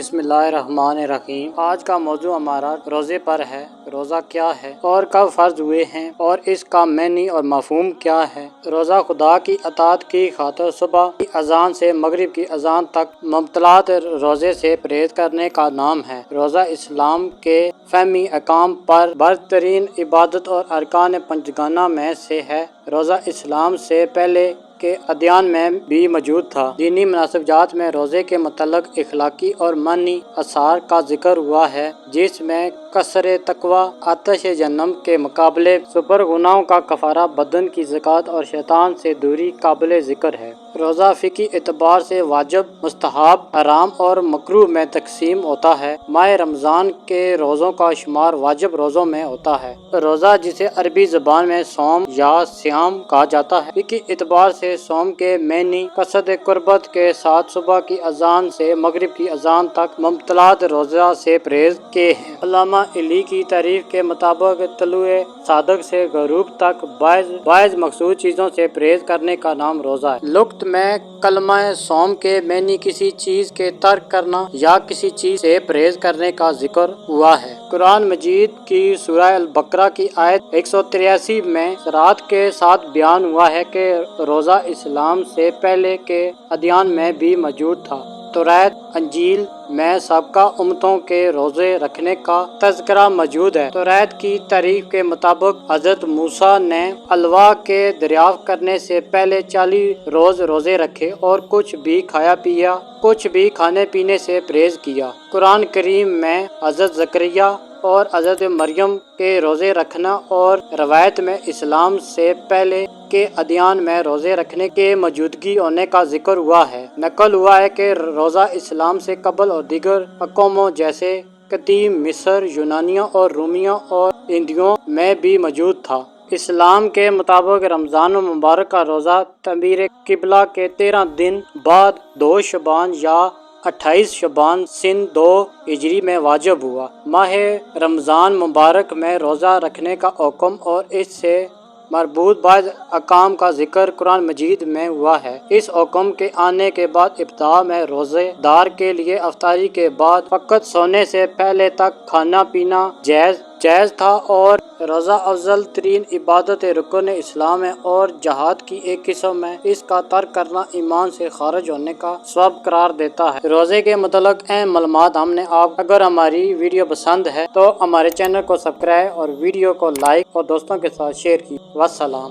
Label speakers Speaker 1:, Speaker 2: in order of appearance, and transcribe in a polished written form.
Speaker 1: بسم اللہ الرحمن الرحیم۔ آج کا موضوع ہمارا روزے پر ہے۔ روزہ کیا ہے اور کب فرض ہوئے ہیں اور اس کا معنی اور مفہوم کیا ہے؟ روزہ خدا کی اطاعت کی خاطر صبح کی اذان سے مغرب کی اذان تک مبتلات روزے سے پرہیز کرنے کا نام ہے۔ روزہ اسلام کے فہمی احکام پر برترین عبادت اور ارکان پنجگانہ میں سے ہے۔ روزہ اسلام سے پہلے کے ادیان میں بھی موجود تھا۔ دینی مناسبات میں روزے کے متعلق اخلاقی اور معنی آثار کا ذکر ہوا ہے، جس میں قصر تقویٰ، آتش جہنم کے مقابلے، سپر گناہوں کا کفارہ، بدن کی زکوٰۃ اور شیطان سے دوری قابل ذکر ہے۔ روزہ فقہی اعتبار سے واجب، مستحب، حرام اور مکروہ میں تقسیم ہوتا ہے۔ ماہ رمضان کے روزوں کا شمار واجب روزوں میں ہوتا ہے۔ روزہ جسے عربی زبان میں صوم یا صیام کہا جاتا ہے، فقہی اعتبار سے صوم کے معنی قصد قربت کے ساتھ صبح کی اذان سے مغرب کی اذان تک مبتلات روزہ سے پرہیز کے ہیں۔ علامہ علی کی تعریف کے مطابق طلوع صادق سے غروب تک بعض مخصوص چیزوں سے پرہیز کرنے کا نام روزہ ہے۔ لغت میں کلمہ صوم کے معنی کسی چیز کے ترک کرنا یا کسی چیز سے پرہیز کرنے کا ذکر ہوا ہے۔ قرآن مجید کی سورہ البقرہ کی آیت 183 میں صراحت کے ساتھ بیان ہوا ہے کہ روزہ اسلام سے پہلے کے ادیان میں بھی موجود تھا۔ توریت، انجیل میں سابقہ امتوں کے روزے رکھنے کا تذکرہ موجود ہے۔ توریت کی تاریخ کے مطابق حضرت موسیٰ نے الواح کے دریافت کرنے سے پہلے 40 روز روزے رکھے اور کچھ بھی کھانے پینے سے پرہیز کیا۔ قرآن کریم میں حضرت زکریا اور حضرت مریم کے روزے رکھنا اور روایت میں اسلام سے پہلے کے ادیان میں روزے رکھنے کے موجودگی ہونے کا ذکر ہوا ہے۔ نقل ہوا ہے کہ روزہ اسلام سے قبل اور دیگر اقواموں جیسے قدیم مصر، یونانیوں اور رومیوں اور ہندیوں میں بھی موجود تھا۔ اسلام کے مطابق رمضان المبارک کا روزہ تعمیر قبلہ کے 13 دن بعد 2 شعبان یا 28 شعبان سن 2 ہجری میں واجب ہوا۔ ماہ رمضان مبارک میں روزہ رکھنے کا حکم اور اس سے مربوط بعض احکام کا ذکر قرآن مجید میں ہوا ہے۔ اس حکم کے آنے کے بعد ابتدا میں روزے دار کے لیے افطاری کے بعد فقط سونے سے پہلے تک کھانا پینا جائز تھا اور روزہ افضل ترین عبادت رکن اسلام ہے اور جہاد کی ایک قسم ہے۔ اس کا ترک کرنا ایمان سے خارج ہونے کا سبب قرار دیتا ہے۔ روزے کے متعلق اہم معلومات ہم نے اگر ہماری ویڈیو پسند ہے تو ہمارے چینل کو سبسکرائب اور ویڈیو کو لائک اور دوستوں کے ساتھ شیئر کیجیے۔ والسلام۔